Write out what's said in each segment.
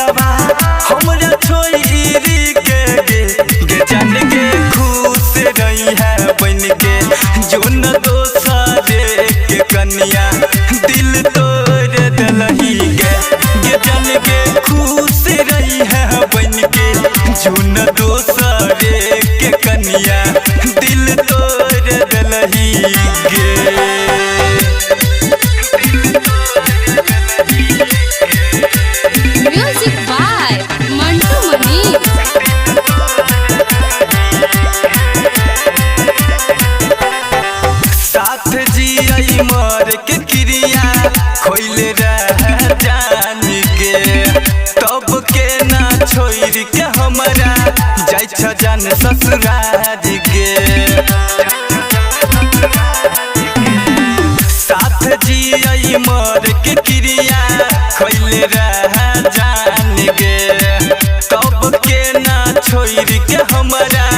जवा हमरा छोरी के गे जान के खुश रही है बन के जो न दोसरे के कन्या दिल तोड़ दलही गे जान के खुश रही है बन के जो न दोसरे के कन्या दिल तोड़ दलही गे। म्यूजिक बाय मंटू मनी। साथ जियई मर के क्रिया खोइले रह जान गे तब के ना छोड़ के हमरा जाय छ जान ससुराल गे। साथ जियई मर के क्रिया खोइले रह जान गे तब के ना छोड़ के हमरा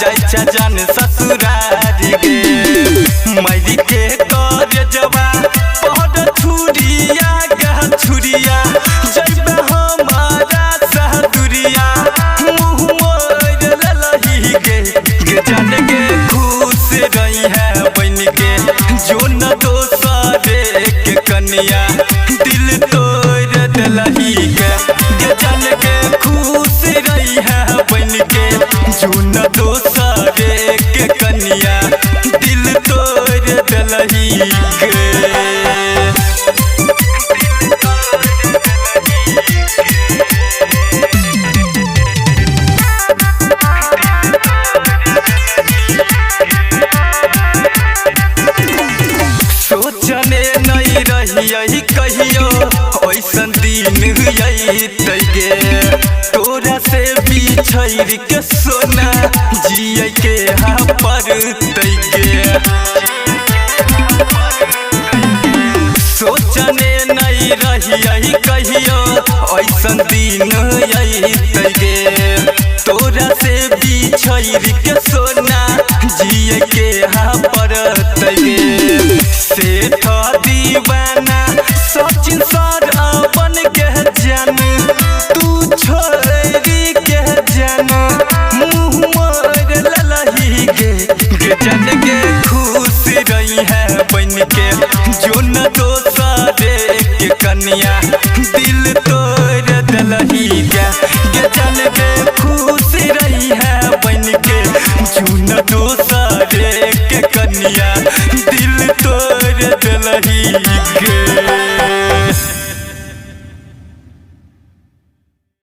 जाय छ जान ससुराल गे। मैरी के कर जवा पहर छुरिया गह छुरिया जब हमारा सहदुरिया मुँह मोड़ ललही गे जान के खुश रही है बन के जो न दोसरे के कन्या दिल तोड़ दलही गे जान के खुश रही है बन के जो न दोसरे के कन्या दिल तोड़ दलही गे। सोचने नहीं रही कहियो ऐसन दिन गे तोरा से बिछड़ के सोना जिए के हाँ पर गे। सोचने नहीं रही कहियो ऐसन दिन गे तोरा से बिछड़ के सोना जिए के हाँ पर गे। सेठ दीवाना सचिन सर अपन के जान तू छोरी के जान मुँह मोड़ ललही गे जान के खुश रही है बन के जो न दोसरे के कन्या दिल तोड़ दलही गे जान के खुश रही है बन के जो न दोसरे के कन्या दिल तोड़ दलही गे।